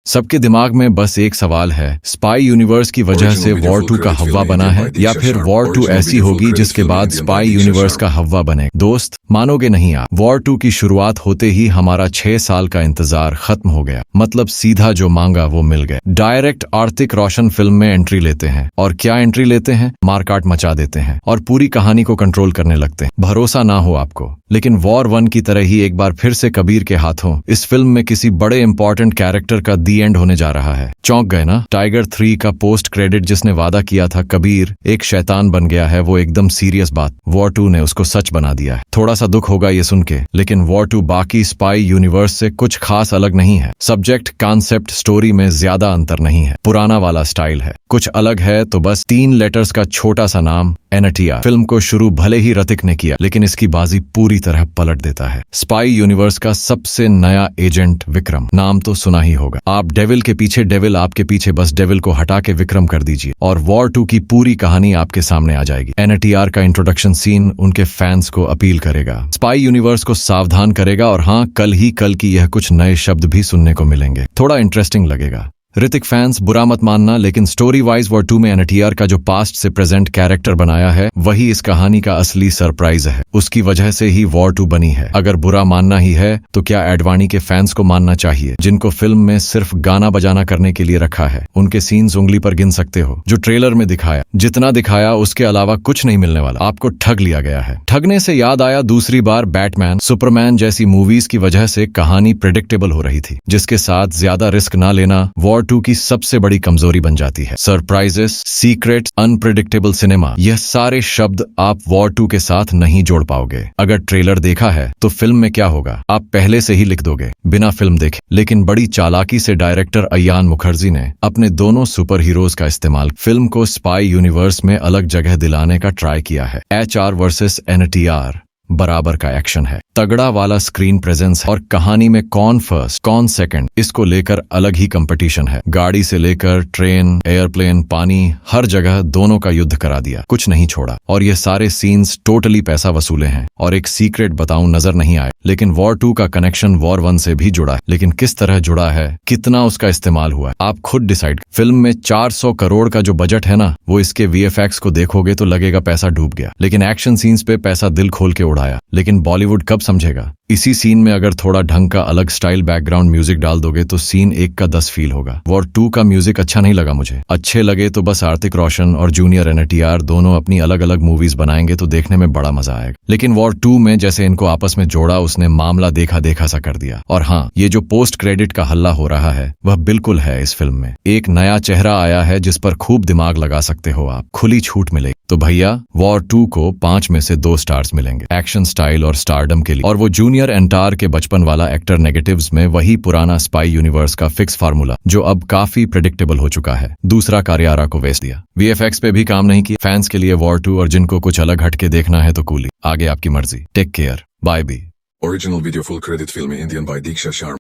सबके दिमाग में बस एक सवाल है, स्पाई यूनिवर्स की वजह से वॉर 2 का हव्वा बना है या फिर वॉर 2 ऐसी होगी जिसके बाद स्पाई यूनिवर्स का हव्वा बने। दोस्त, मानोगे नहीं आप, वॉर 2 की शुरुआत होते ही हमारा 6 साल का इंतजार खत्म हो गया। मतलब सीधा जो मांगा वो मिल गया। डायरेक्ट आर्थिक रोशन फिल्म में एंट्री लेते हैं, और क्या एंट्री लेते हैं, मारकाट मचा देते हैं और पूरी कहानी को कंट्रोल करने लगते हैं। भरोसा ना हो आपको, लेकिन वॉर 1 की तरह ही एक बार फिर से कबीर के हाथों इस फिल्म में किसी बड़े इंपॉर्टेंट कैरेक्टर का दी एंड होने जा रहा है। चौंक गए ना? टाइगर 3 का पोस्ट क्रेडिट जिसने वादा किया था कबीर एक शैतान बन गया है, वो एकदम सीरियस बात वॉर 2 ने उसको सच बना दिया है। थोड़ा सा दुख होगा ये सुन के, लेकिन वॉर 2 बाकी स्पाई यूनिवर्स से कुछ खास अलग नहीं है। सब्जेक्ट, कॉन्सेप्ट, स्टोरी में ज्यादा अंतर नहीं है। पुराना वाला स्टाइल है। कुछ अलग है तो बस 3 लेटर्स का छोटा सा नाम, NTR। फिल्म को शुरू भले ही ऋतिक ने किया, लेकिन इसकी बाजी पूरी तरह पलट देता है। स्पाई यूनिवर्स का सबसे नया एजेंट विक्रम, नाम तो सुना ही होगा। आप डेविल के पीछे डेविल, आपके पीछे बस डेविल को हटा के विक्रम कर दीजिए और वॉर 2 की पूरी कहानी आपके सामने आ जाएगी। NTR का इंट्रोडक्शन सीन उनके फैंस को अपील करेगा, स्पाई यूनिवर्स को सावधान करेगा, और हाँ, कल की यह कुछ नए शब्द भी सुनने को मिलेंगे। थोड़ा इंटरेस्टिंग लगेगा। ऋतिक फैंस बुरा मत मानना, लेकिन स्टोरी वाइज वॉर 2 में NTR का जो पास्ट से प्रेजेंट कैरेक्टर बनाया है वही इस कहानी का असली सरप्राइज है। उसकी वजह से ही वॉर 2 बनी है। अगर बुरा मानना ही है तो क्या एडवाणी के फैंस को मानना चाहिए, जिनको फिल्म में सिर्फ गाना बजाना करने के लिए रखा है। उनके सीन्स उंगली पर गिन सकते हो। जो ट्रेलर में दिखाया, जितना दिखाया उसके अलावा कुछ नहीं मिलने वाला। आपको ठग लिया गया है। ठगने से याद आया, दूसरी बार बैटमैन, सुपरमैन जैसी मूवीज की वजह से कहानी प्रेडिक्टेबल हो रही थी, जिसके साथ ज्यादा रिस्क ना लेना वॉर 2 की सबसे बड़ी कमजोरी बन जाती है। सरप्राइजेस, सीक्रेट्स, अनप्रेडिक्टेबल सिनेमा, यह सारे शब्द आप वॉर 2 के साथ नहीं जोड़ पाओगे। अगर ट्रेलर देखा है तो फिल्म में क्या होगा आप पहले से ही लिख दोगे बिना फिल्म देखे। लेकिन बड़ी चालाकी से डायरेक्टर अयान मुखर्जी ने अपने दोनों सुपर हीरोज का इस्तेमाल फिल्म को स्पाई यूनिवर्स में अलग जगह दिलाने का ट्राई किया है। HR वर्सेस NTR बराबर का एक्शन है, तगड़ा वाला स्क्रीन प्रेजेंस है, और कहानी में कौन फर्स्ट कौन सेकंड, इसको लेकर अलग ही कंपटीशन है। गाड़ी से लेकर ट्रेन, एयरप्लेन, पानी, हर जगह दोनों का युद्ध करा दिया, कुछ नहीं छोड़ा। और ये सारे सीन्स टोटली पैसा वसूले हैं। और एक सीक्रेट बताऊं, नजर नहीं आए, लेकिन वॉर 2 का कनेक्शन वॉर 1 से भी जुड़ा है। लेकिन किस तरह जुड़ा है, कितना उसका इस्तेमाल हुआ है, आप खुद डिसाइड। फिल्म में 400 करोड़ का जो बजट है ना, वो इसके VFX को देखोगे तो लगेगा पैसा डूब गया, लेकिन एक्शन सीन्स पे पैसा दिल खोल के उड़ाया। लेकिन बॉलीवुड कब समझेगा? इसी सीन में अगर थोड़ा ढंग का अलग स्टाइल बैकग्राउंड म्यूजिक डाल दोगे तो सीन 1 का 10 फील होगा। वॉर 2 का म्यूजिक अच्छा नहीं लगा मुझे। अच्छे लगे तो बस ऋतिक रोशन और जूनियर NTR दोनों अपनी अलग अलग मूवीज बनाएंगे तो देखने में बड़ा मजा आएगा। लेकिन वॉर 2 में जैसे इनको आपस में जोड़ा, उसने मामला देखा देखा सा कर दिया। और हाँ, ये जो पोस्ट क्रेडिट का हल्ला हो रहा है वह बिल्कुल है इस फिल्म में। एक नया चेहरा आया है जिस पर खूब दिमाग लगा सकते हो आप, खुली छूट मिलेगी। तो भैया, वॉर 2 को 5 में से 2 स्टार्स मिलेंगे, एक्शन, स्टाइल और स्टारडम के लिए। और वो जूनियर NTR के बचपन वाला एक्टर नेगेटिव्स में वही पुराना स्पाई यूनिवर्स का फिक्स फार्मूला जो अब काफी प्रेडिक्टेबल हो चुका है। दूसरा कार्यारा को वेस्ट दिया, VFX पे भी काम नहीं किया। फैंस के लिए वॉर 2, और जिनको कुछ अलग हटके देखना है तो कूली। आगे आपकी मर्जी। टेक केयर, बाय बी। Original video full credit film Indian by Diksha Sharma.